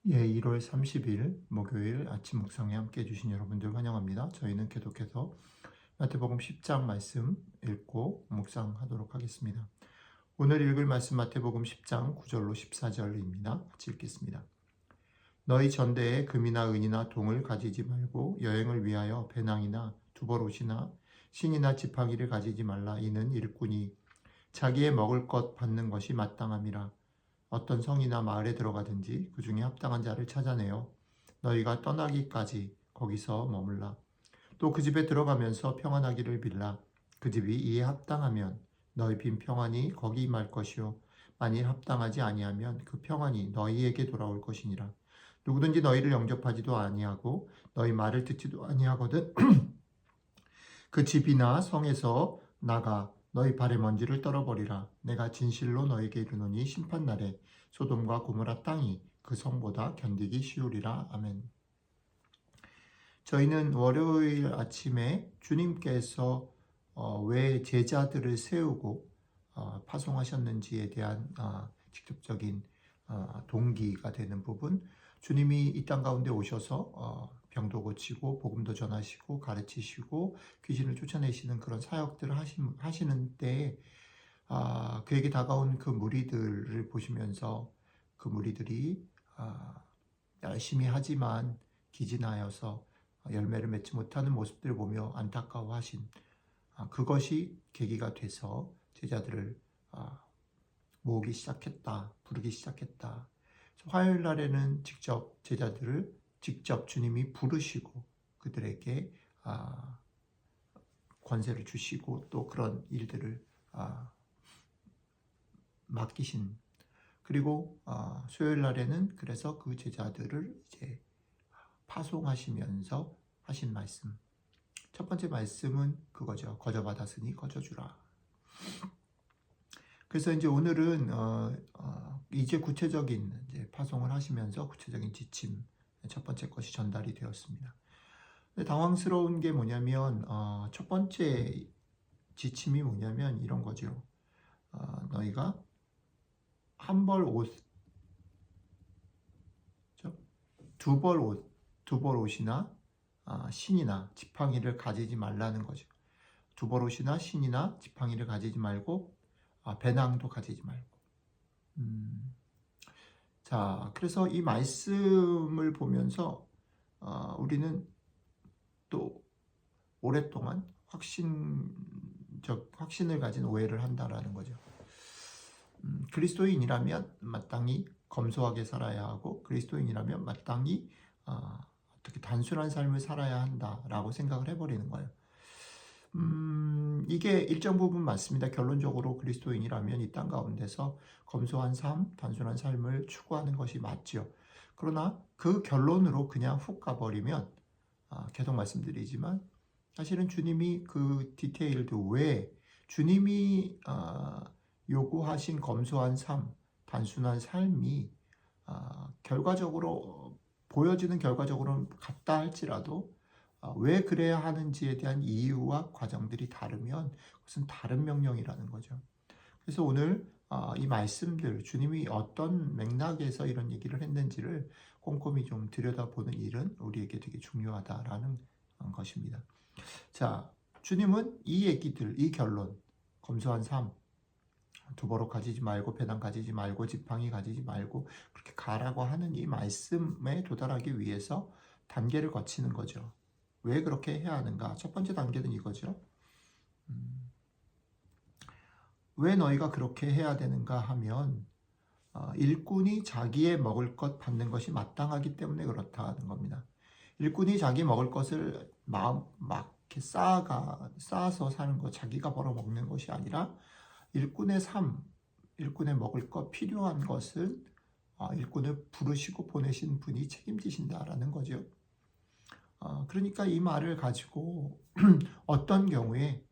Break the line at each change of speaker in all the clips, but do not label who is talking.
1월 30일 목요일 아침 묵상에 함께 해주신 여러분들 환영합니다. 저희는 계속해서 마태복음 10장 말씀 읽고 묵상하도록 하겠습니다. 오늘 읽을 말씀 마태복음 10장 9절로 14절입니다. 같이 읽겠습니다. 너희 전대에 금이나 은이나 동을 가지지 말고 여행을 위하여 배낭이나 두벌옷이나 신이나 지팡이를 가지지 말라. 이는 일꾼이 자기의 먹을 것 받는 것이 마땅함이라. 어떤 성이나 마을에 들어가든지 그 중에 합당한 자를 찾아내어 너희가 떠나기까지 거기서 머물라. 또 그 집에 들어가면서 평안하기를 빌라. 그 집이 이에 합당하면 너희 빈 평안이 거기 임할 것이요 만일 합당하지 아니하면 그 평안이 너희에게 돌아올 것이니라. 누구든지 너희를 영접하지도 아니하고 너희 말을 듣지도 아니하거든 그 집이나 성에서 나가 너희 발의 먼지를 떨어버리라. 내가 진실로 너희에게 이르노니 심판날에 소돔과 고모라 땅이 그 성보다 견디기 쉬우리라. 아멘. 저희는 월요일 아침에 주님께서 왜 제자들을 세우고 파송하셨는지에 대한 직접적인 동기가 되는 부분, 주님이 이 땅 가운데 오셔서 병도 고치고 복음도 전하시고 가르치시고 귀신을 쫓아내시는 그런 사역들을 하시는 때에 그에게 다가온 그 무리들을 보시면서 그 무리들이 열심히 하지만 기진하여서 열매를 맺지 못하는 모습들을 보며 안타까워하신 그것이 계기가 돼서 제자들을 모으기 시작했다, 부르기 시작했다. 화요일 날에는 직접 제자들을 직접 주님이 부르시고 그들에게 권세를 주시고 또 그런 일들을 맡기신, 그리고 수요일 날에는 그래서 그 제자들을 이제 파송하시면서 하신 말씀. 첫 번째 말씀은 그거죠. 거저 받았으니 거저 주라. 그래서 이제 오늘은 이제 구체적인 이제 파송을 하시면서 구체적인 지침, 첫 번째 것이 전달이 되었습니다. 근데 당황스러운 게 뭐냐면 첫 번째 지침이 뭐냐면 이런 거죠. 너희가 한 벌 옷, 두 벌 옷이나 신이나 지팡이를 가지지 말라는 거죠. 두 벌 옷이나 신이나 지팡이를 가지지 말고 배낭도 가지지 말고. 자, 그래서 이 말씀을 보면서 우리는 또 오랫동안 확신을 가진 오해를 한다라는 거죠. 그리스도인이라면 마땅히 검소하게 살아야 하고 그리스도인이라면 마땅히 어떻게 단순한 삶을 살아야 한다라고 생각을 해버리는 거예요. 이게 일정 부분 맞습니다. 결론적으로 그리스도인이라면 이 땅 가운데서 검소한 삶, 단순한 삶을 추구하는 것이 맞죠. 그러나 그 결론으로 그냥 훅 가버리면 계속 말씀드리지만 사실은 주님이 그 디테일드 외에 주님이 요구하신 검소한 삶, 단순한 삶이 결과적으로 보여지는 결과적으로는 같다 할지라도 왜 그래야 하는지에 대한 이유와 과정들이 다르면 그것은 다른 명령이라는 거죠. 그래서 오늘 이 말씀들, 주님이 어떤 맥락에서 이런 얘기를 했는지를 꼼꼼히 좀 들여다보는 일은 우리에게 되게 중요하다라는 것입니다. 자, 주님은 이 얘기들, 이 결론, 검소한 삶, 두버럭 가지지 말고 배낭 가지지 말고 지팡이 가지지 말고 그렇게 가라고 하는 이 말씀에 도달하기 위해서 단계를 거치는 거죠. 왜 그렇게 해야 하는가? 첫 번째 단계는 이거죠. 왜 너희가 그렇게 해야 되는가 하면 일꾼이 자기의 먹을 것 받는 것이 마땅하기 때문에 그렇다는 겁니다. 일꾼이 자기 먹을 것을 막 이렇게 쌓아서 사는 것, 자기가 벌어 먹는 것이 아니라 일꾼의 삶, 일꾼의 먹을 것, 필요한 것을 일꾼을 부르시고 보내신 분이 책임지신다라는 거죠. 그러니까 이 말을 가지고 어떤 경우에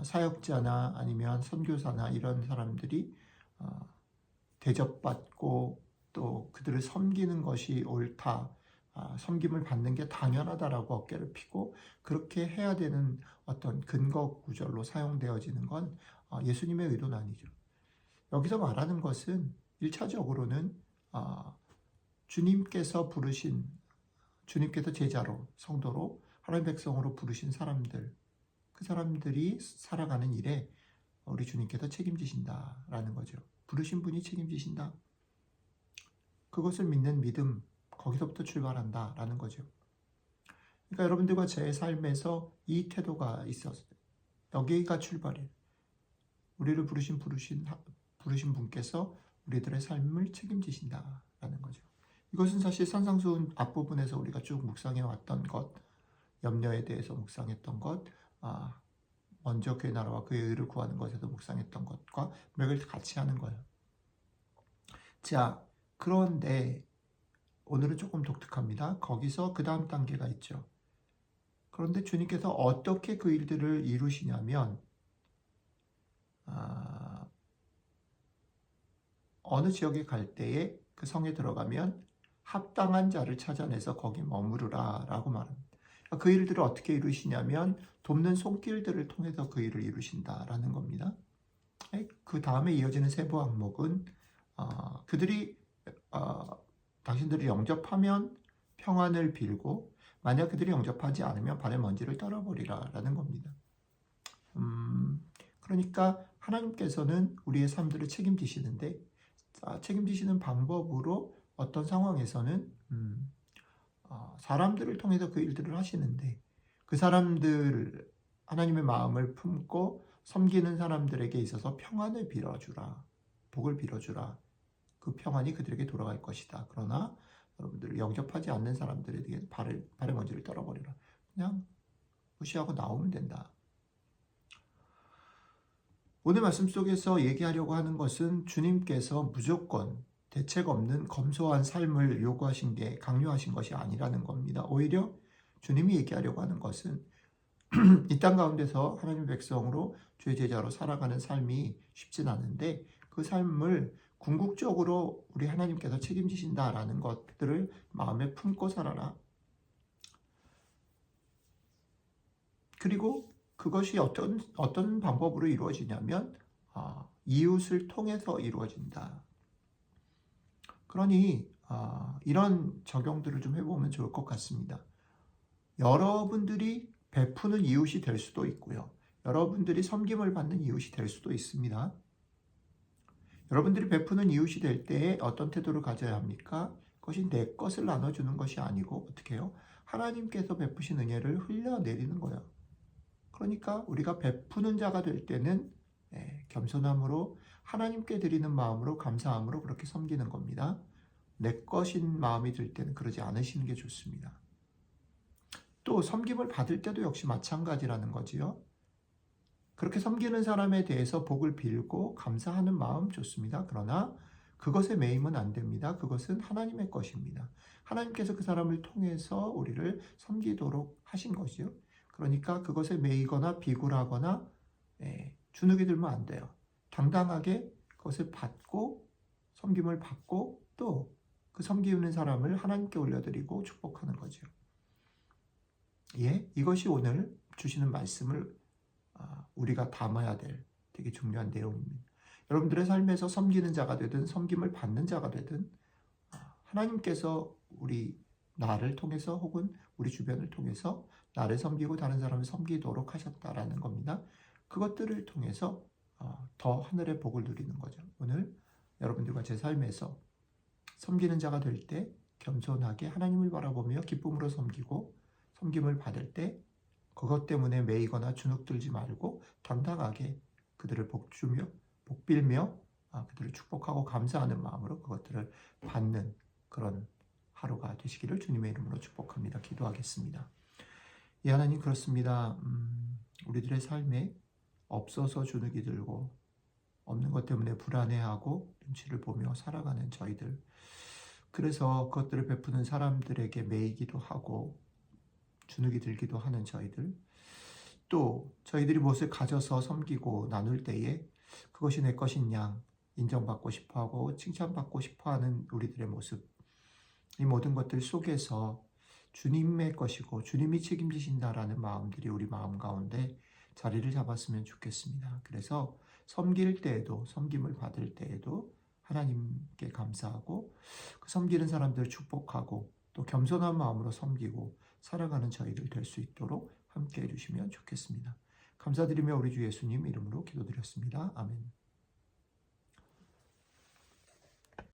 사역자나 아니면 선교사나 이런 사람들이 대접받고 또 그들을 섬기는 것이 옳다, 섬김을 받는 게 당연하다라고 어깨를 펴고 그렇게 해야 되는 어떤 근거 구절로 사용되어지는 건 예수님의 의도는 아니죠. 여기서 말하는 것은 1차적으로는 주님께서 부르신, 주님께서 제자로, 성도로, 하나님 백성으로 부르신 사람들, 그 사람들이 살아가는 일에 우리 주님께서 책임지신다라는 거죠. 부르신 분이 책임지신다. 그것을 믿는 믿음, 거기서부터 출발한다라는 거죠. 그러니까 여러분들과 제 삶에서 이 태도가 있었어요. 여기가 출발이에요. 우리를 부르신 분께서 우리들의 삶을 책임지신다라는 거죠. 이것은 사실 산상수훈 앞부분에서 우리가 쭉 묵상해 왔던 것, 염려에 대해서 묵상했던 것, 먼저 그의 나라와 그의 의를 구하는 것에서 묵상했던 것과 맥을 같이 하는 거예요. 자, 그런데 오늘은 조금 독특합니다. 거기서 그 다음 단계가 있죠. 그런데 주님께서 어떻게 그 일들을 이루시냐면 어느 지역에 갈 때에 그 성에 들어가면 합당한 자를 찾아내서 거기 머무르라 라고 말합니다. 그 일들을 어떻게 이루시냐면 돕는 손길들을 통해서 그 일을 이루신다라는 겁니다. 그 다음에 이어지는 세부 항목은 그들이 당신들을 영접하면 평안을 빌고 만약 그들이 영접하지 않으면 발의 먼지를 떨어버리라 라는 겁니다. 그러니까 하나님께서는 우리의 삶들을 책임지시는데 책임지시는 방법으로 어떤 상황에서는 사람들을 통해서 그 일들을 하시는데 그 사람들 하나님의 마음을 품고 섬기는 사람들에게 있어서 평안을 빌어주라, 복을 빌어주라. 그 평안이 그들에게 돌아갈 것이다. 그러나 여러분들을 영접하지 않는 사람들에게 발의 먼지를 떨어버리라. 그냥 무시하고 나오면 된다. 오늘 말씀 속에서 얘기하려고 하는 것은 주님께서 무조건 대책 없는 검소한 삶을 요구하신 게 강요하신 것이 아니라는 겁니다. 오히려 주님이 얘기하려고 하는 것은 이 땅 가운데서 하나님의 백성으로 주의 제자로 살아가는 삶이 쉽진 않은데 그 삶을 궁극적으로 우리 하나님께서 책임지신다라는 것들을 마음에 품고 살아라. 그리고 그것이 어떤 방법으로 이루어지냐면 이웃을 통해서 이루어진다. 그러니 이런 적용들을 좀 해보면 좋을 것 같습니다. 여러분들이 베푸는 이웃이 될 수도 있고요. 여러분들이 섬김을 받는 이웃이 될 수도 있습니다. 여러분들이 베푸는 이웃이 될 때에 어떤 태도를 가져야 합니까? 그것이 내 것을 나눠주는 것이 아니고 어떻게 해요? 하나님께서 베푸신 은혜를 흘려내리는 거예요. 그러니까 우리가 베푸는 자가 될 때는 겸손함으로 하나님께 드리는 마음으로 감사함으로 그렇게 섬기는 겁니다. 내 것인 마음이 들 때는 그러지 않으시는 게 좋습니다. 또 섬김을 받을 때도 역시 마찬가지라는 거지요. 그렇게 섬기는 사람에 대해서 복을 빌고 감사하는 마음 좋습니다. 그러나 그것에 매이면 안 됩니다. 그것은 하나님의 것입니다. 하나님께서 그 사람을 통해서 우리를 섬기도록 하신 것이요. 그러니까 그것에 매이거나 비굴하거나 주눅이 들면 안 돼요. 당당하게 그것을 받고 섬김을 받고 또 그 섬기는 사람을 하나님께 올려드리고 축복하는 거죠. 이것이 오늘 주시는 말씀을 우리가 담아야 될 되게 중요한 내용입니다. 여러분들의 삶에서 섬기는 자가 되든 섬김을 받는 자가 되든 하나님께서 나를 통해서 혹은 우리 주변을 통해서 나를 섬기고 다른 사람을 섬기도록 하셨다라는 겁니다. 그것들을 통해서 더 하늘의 복을 누리는 거죠. 오늘 여러분들과 제 삶에서 섬기는 자가 될 때 겸손하게 하나님을 바라보며 기쁨으로 섬기고 섬김을 받을 때 그것 때문에 매이거나 주눅들지 말고 당당하게 그들을 복빌며 그들을 축복하고 감사하는 마음으로 그것들을 받는 그런 하루가 되시기를 주님의 이름으로 축복합니다. 기도하겠습니다. 하나님 그렇습니다. 우리들의 삶에 없어서 주눅이 들고 없는 것 때문에 불안해하고 눈치를 보며 살아가는 저희들, 그래서 그것들을 베푸는 사람들에게 매이기도 하고 주눅이 들기도 하는 저희들, 또 저희들이 무엇을 가져서 섬기고 나눌 때에 그것이 내 것인 양 인정받고 싶어하고 칭찬받고 싶어하는 우리들의 모습, 이 모든 것들 속에서 주님의 것이고 주님이 책임지신다라는 마음들이 우리 마음 가운데 자리를 잡았으면 좋겠습니다. 그래서 섬길 때에도 섬김을 받을 때에도 하나님께 감사하고 그 섬기는 사람들을 축복하고 또 겸손한 마음으로 섬기고 살아가는 저희들 될 수 있도록 함께 해주시면 좋겠습니다. 감사드리며 우리 주 예수님 이름으로 기도드렸습니다. 아멘.